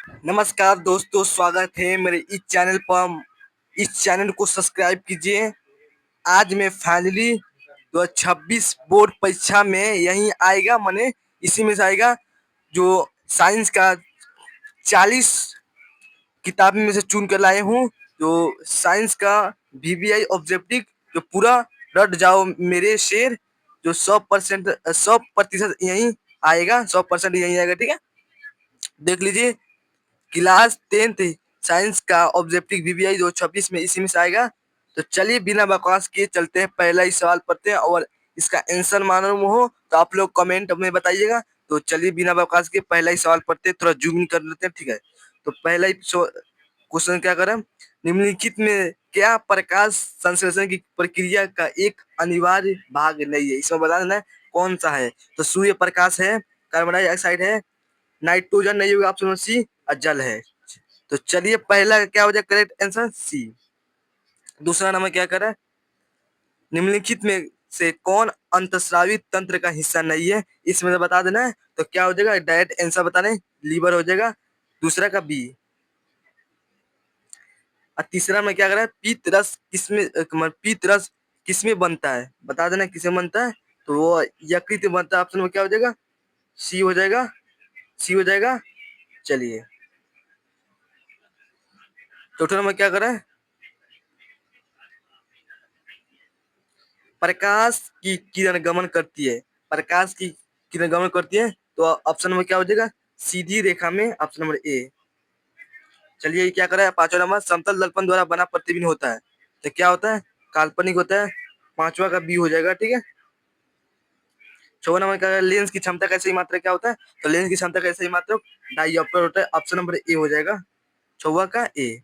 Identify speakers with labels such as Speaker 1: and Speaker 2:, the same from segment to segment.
Speaker 1: नमस्कार दोस्तों, स्वागत है मेरे इस चैनल पर। इस चैनल को सब्सक्राइब कीजिए। आज मैं फाइनली 2026 बोर्ड परीक्षा में यही आएगा, माने इसी में से आएगा जो साइंस का 40 किताबें में से चुन कर लाए हूँ। जो साइंस का वीवीआई ऑब्जेक्टिव जो पूरा रट जाओ मेरे शेर, जो 100% 100% यही आएगा, 100% यही आएगा। ठीक है, देख लीजिए। क्लास 10th साइंस का ऑब्जेक्टिव वीवीआई 2026 में इसी में से आएगा। तो चलिए बिना बकवास किए चलते हैं, पहला ही सवाल पढ़ते हैं और इसका आंसर मालूम हो तो आप लोग कमेंट में बताइएगा। तो चलिए बिना बकवास के पहला ही सवाल पढ़ते हैं, थोड़ा जूम इन कर लेते हैं। ठीक है, तो पहला ही क्वेश्चन क्या करें, निम्नलिखित में क्या प्रकाश संश्लेषण की प्रक्रिया का एक अनिवार्य भाग नहीं है? इसमें बता देना है कौन सा है। तो सूर्य प्रकाश है, कार्बन डाइऑक्साइड है, नाइट्रोजन नहीं होगा ऑप्शन सी, और जल है। तो चलिए पहला क्या हो जाए करेक्ट आंसर सी। दूसरा नंबर क्या करें, निम्नलिखित में से कौन अंतस्रावी तंत्र का हिस्सा नहीं है? इसमें से बता देना है। तो क्या हो जाएगा, डायरेक्ट आंसर बताने, लीवर हो जाएगा, दूसरा का बी। और तीसरा में क्या करें, पीत रस किसमें, पीत रस किसमें बनता है? बता देना किसमें बनता है। तो वो यकृत में बनता है। ऑप्शन में क्या हो जाएगा, सी हो जाएगा, सी हो जाएगा। चलिए चौथा नंबर क्या करें, प्रकाश की किरण गमन करती है, प्रकाश की किरण गमन करती है। तो ऑप्शन नंबर क्या हो जाएगा, सीधी रेखा में, ऑप्शन नंबर ए। चलिए क्या करें, पांचवा नंबर, समतल दर्पण द्वारा बना प्रतिबिंब होता है तो क्या होता है, काल्पनिक होता है। पांचवा का बी हो जाएगा। ठीक है, छठवां नंबर क्या है, लेंस की क्षमता का सही मात्रक क्या होता है? तो लेंस की क्षमता का सही मात्रक डाईऑप्टर होता है। ऑप्शन नंबर ए हो जाएगा, छवा का ए।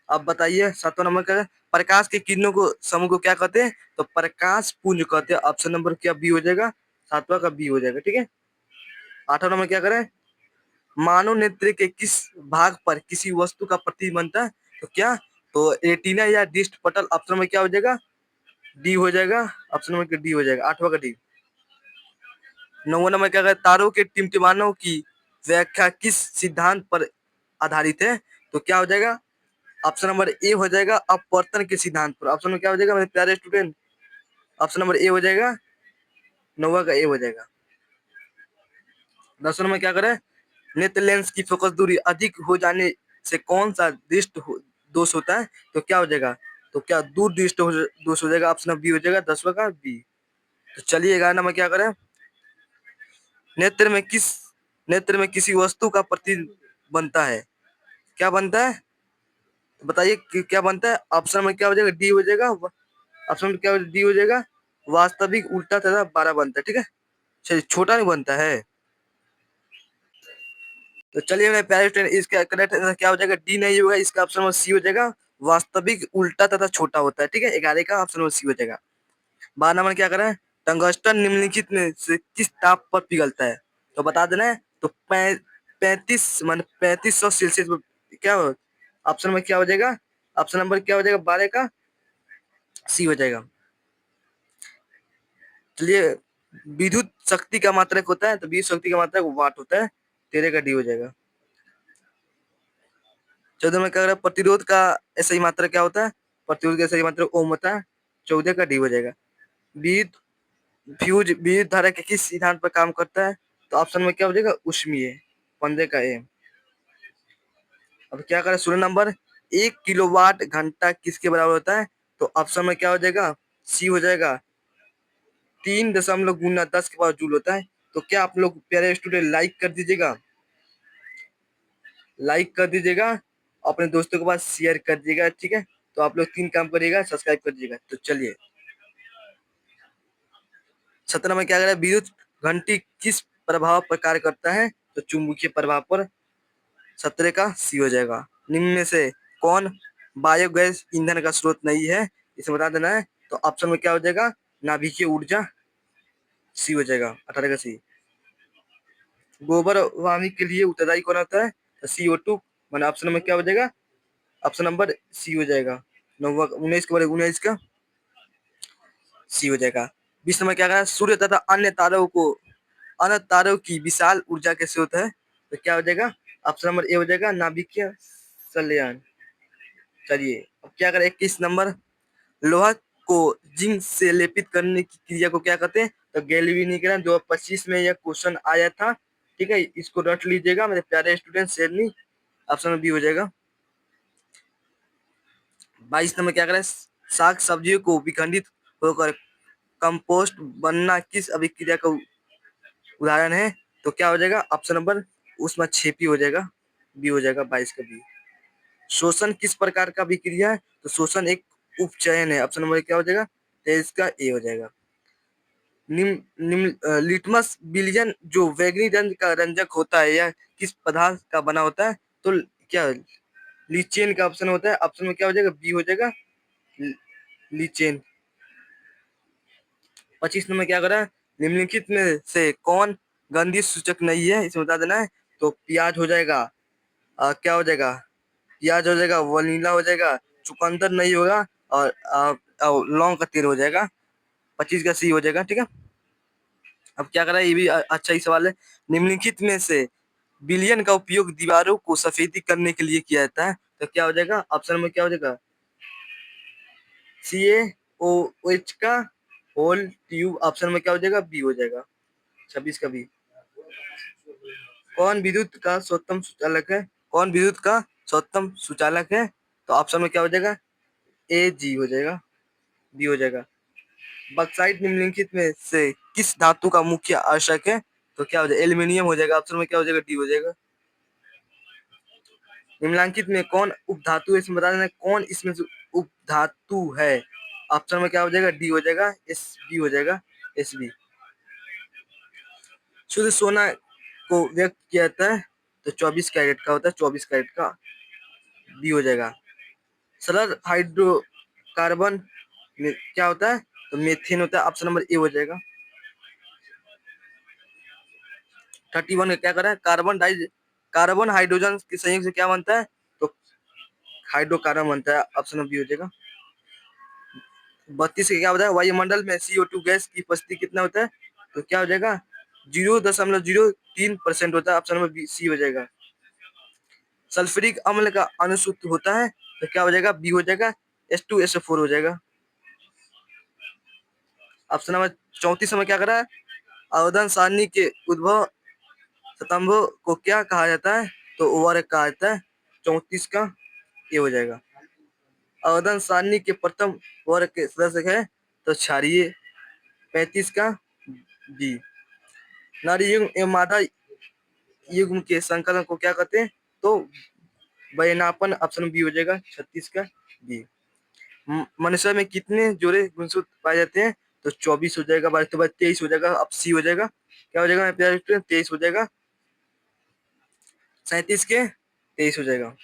Speaker 1: अब बताइए सातवां नंबर का, प्रकाश के किरणों को समूह को क्या कहते हैं? तो प्रकाश पुंज कहते हैं। ऑप्शन नंबर क्या बी हो जाएगा, सातवां का बी हो जाएगा। ठीक है, आठवां नंबर क्या करें, मानव नेत्र के किस भाग पर किसी वस्तु का प्रतिबिंब बनता है? तो क्या, तो रेटिना या डिस्ट पटल। ऑप्शन नंबर क्या हो जाएगा, डी हो जाएगा, ऑप्शन नंबर डी हो जाएगा, आठवां का डी। नौवां नंबर क्या करें, तारों के टिमटिमानों की व्याख्या किस सिद्धांत पर आधारित है? तो क्या हो जाएगा, ऑप्शन नंबर ए हो जाएगा, अपवर्तन के सिद्धांत पर। ऑप्शन में क्या हो जाएगा मेरे प्यारे स्टूडेंट, ऑप्शन नंबर ए हो जाएगा, नौवा का ए हो जाएगा। 10वां में क्या करें, नेत्र लेंस की फोकस दूरी अधिक हो जाने से कौन सा दोष होता है? तो क्या हो जाएगा, तो क्या दूर दोष हो जाएगा। ऑप्शन बी हो जाएगा, 10वां का बी। तो चलिए 11 नंबर क्या करें, नेत्र में किस नेत्र में किसी वस्तु का प्रतिबिंब बनता है? क्या बनता है, तो बताइए क्या बनता है। ऑप्शन में क्या हो जाएगा, डी हो जाएगा, ऑप्शन में क्या डी हो जाएगा, वास्तविक उल्टा तथा बारह बनता है। ठीक है, चलिए छोटा नहीं बनता है। तो चलिए मेरे प्यारे स्टूडेंट, इसका करेक्ट आंसर क्या हो जाएगा, डी नहीं होगा, इसका ऑप्शन नंबर सी हो जाएगा, वास्तविक उल्टा तथा छोटा होता है। ठीक है, 11 का ऑप्शन नंबर सी हो जाएगा। 12 नंबर क्या करें, टंगस्टन निम्नलिखित में से किस ताप पर पिघलता है? तो बता देना है। तो 3500 सेल्सियस पर क्या हो, ऑप्शन में क्या हो जाएगा, ऑप्शन नंबर क्या हो जाएगा, 12 का सी हो जाएगा। चलिए, विद्युत शक्ति का मात्रक होता है, तो विद्युत शक्ति का मात्रक वाट होता है, 13 का डी हो जाएगा। 14 में क्या करें, प्रतिरोध का सही मात्रक क्या होता है? प्रतिरोध का सही मात्रक ओम होता है, 14 का डी हो जाएगा। विद्युत विद्युत धारा के किस सिद्धांत पर काम करता है? तो ऑप्शन में क्या हो जाएगा, ऊष्मीय, 15 का ए। अब क्या करें, 16 नंबर, 1 किलोवाट घंटा किसके बराबर होता है? तो ऑप्शन में क्या हो जाएगा, सी हो जाएगा, 3 दशमलव गुना 10 के पावर जूल होता है। तो क्या आप लोग प्यारे स्टूडेंट लाइक कर दीजिएगा, लाइक कर दीजिएगा, अपने दोस्तों के पास शेयर कर दीजिएगा। ठीक है, तो आप लोग 3 काम करिएगा, सब्सक्राइब कर दीजिएगा। तो चलिए 17 में क्या करें, विद्युत घंटी किस प्रभाव पर कार्य करता है? तो चुंबकीय प्रभाव पर, 17 का सी हो जाएगा। निम्न में से कौन बायोगैस ईंधन का स्रोत नहीं है? इसे बता देना है। तो ऑप्शन में क्या हो जाएगा, नाभिकीय ऊर्जा, सी हो जाएगा, 18 का सी। गोबर वामी के लिए उत्तरदायी कौन होता है? तो CO2, मैंने ऑप्शन में क्या हो जाएगा, ऑप्शन नंबर सी हो जाएगा, 19 के बारे 19 का सी हो जाएगा। 20 नंबर क्या कहा, सूर्य तथा अन्य तारों की विशाल ऊर्जा के स्रोत है? तो क्या हो जाएगा, ऑप्शन नंबर ए हो जाएगा नाभिकीय संलयन। चलिए अब क्या करें, 21 नंबर, लोहा को जिंक से लेपित करने की क्रिया को क्या कहते हैं? तो गैल्वेनिकरण। 2025 में यह क्वेश्चन आया था, ठीक है, इसको रट लीजिएगा मेरे प्यारे स्टूडेंट, शेरनी। ऑप्शन बी हो जाएगा। 22 नंबर क्या करें, साग सब्जियों को विखंडित होकर कंपोस्ट बनना किस अभिक्रिया का उदाहरण है? तो क्या हो जाएगा ऑप्शन नंबर, उसमें छेपी हो जाएगा, बी हो जाएगा 22 का बी। शोषण किस प्रकार का अभिक्रिया है? तो शोषण एक उपचयन है, ऑप्शन नंबर क्या हो जाएगा, 23 का ए हो जाएगा। लिटमस विलियन जो बैगनी रंग का रंजक होता है यह किस पदार्थ का बना होता है? तो क्या लीचेन का ऑप्शन होता है, ऑप्शन में क्या हो जाएगा, बी हो जाएगा लीचेन। 25 नंबर क्या करा, निम्नलिखित में से कौन गंधी सूचक नहीं है, इसमें बता देना है। तो प्याज हो जाएगा, क्या हो जाएगा, प्याज हो जाएगा, वनीला हो जाएगा, चुकंदर नहीं होगा, और लौंग का तेल हो जाएगा। 25 का सी हो जाएगा, ठीक है। अब क्या करा, ये भी अच्छा ही सवाल है। निम्नलिखित में से विलयन का उपयोग दीवारों को सफेदी करने के लिए किया जाता है, तो क्या हो जाएगा ऑप्शन में क्या हो जाएगा, CaOH का होल ट्यूब। ऑप्शन में क्या हो जाएगा, बी हो जाएगा 26 का बी। कौन विद्युत का सर्वोत्तम सुचालक है? कौन विद्युत का सर्वोत्तम सुचालक है? तो ऑप्शन में क्या हो जाएगा, ए जी हो जाएगा, बी हो जाएगा। बक्साइट निम्नलिखित में से किस धातु का मुख्य आवश्यक है? तो क्या हो जाएगा, एल्यूमिनियम हो जाएगा, ऑप्शन में क्या हो जाएगा, डी हो जाएगा। निम्नलिखित में कौन उपधातु है, इसमें बता देना कौन इसमें से उपधातु है। ऑप्शन में क्या हो जाएगा, डी हो जाएगा, एस बी हो जाएगा, एस बी। शुद्ध सोना को व्यक्त किया जाता है, तो 24 कैरेट का होता है, 24 कैरेट का, बी हो जाएगा। सरल हाइड्रोकार्बन में क्या होता है? तो मेथेन होता है, ऑप्शन नंबर ए हो जाएगा। 31 का क्या करा है, कार्बन हाइड्रोजन के संयोग से क्या बनता है? तो हाइड्रोकार्बन बनता है, ऑप्शन नंबर बी हो जाएगा। 32 का क्या होता है, वायुमंडल में CO2 गैस की उपस्थिति कितना होता है? तो क्या हो जाएगा, 0.03% होता है, ऑप्शन नंबर बी सी हो जाएगा। सल्फ्यूरिक अम्ल का अनुसूत्र होता है, तो क्या हो जाएगा, बी हो जाएगा, H2SO4 हो जाएगा। ऑप्शन नंबर 34 में क्या करा है, अवधन सारणी के उद्भव स्तंभ को क्या कहा जाता है? तो ओवर कहा जाता है, 34 का ये हो जाएगा। अवधन सारणी के प्रथम वर्ग के सदस्य है, तो क्षारीय, 35 का बी। नारी युग्म एवं मादा युग्म के संकलन को क्या कहते हैं? तो बयनापन, ऑप्शन बी हो जाएगा, 36 का बी। मनुष्य में कितने जोड़े गुणसूत्र पाए जाते हैं? तो 24 हो जाएगा, 23 हो जाएगा, अब सी हो जाएगा, क्या हो जाएगा 23 हो जाएगा, 37 के 23 हो जाएगा।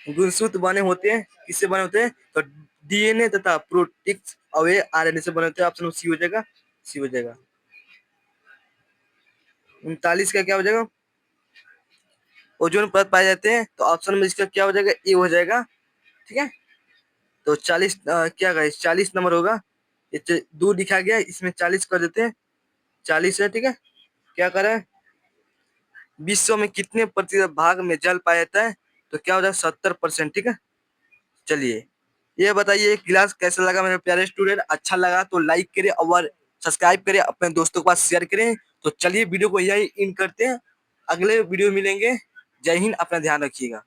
Speaker 1: गुणसूत्र बने होते हैं, किससे बने होते हैं? तो DNA तथा प्रोटीन अवयव RNA से बने होते हैं, ऑप्शन सी हो जाएगा, सी हो जाएगा। 39 का क्या हो जाएगा, ओजोन परत पाए जाते हैं, तो ऑप्शन में इसका क्या हो जाएगा, ए हो जाएगा, ठीक है। तो 40 क्या करें, 40 नंबर होगा, ये दूर दिखा गया, इसमें 40 कर देते हैं, 40 है, ठीक है। क्या करें, विश्व में कितने प्रतिशत भाग में जल पाया जाता है? तो क्या हो जाएगा, 70%, ठीक है। चलिए ये बताइए क्लास कैसा लगा मेरे प्यारे स्टूडेंट, अच्छा लगा तो लाइक करें और सब्सक्राइब करें, अपने दोस्तों के पास शेयर करें। तो चलिए वीडियो को यही इन करते हैं, अगले वीडियो मिलेंगे। जय हिंद, अपना ध्यान रखिएगा।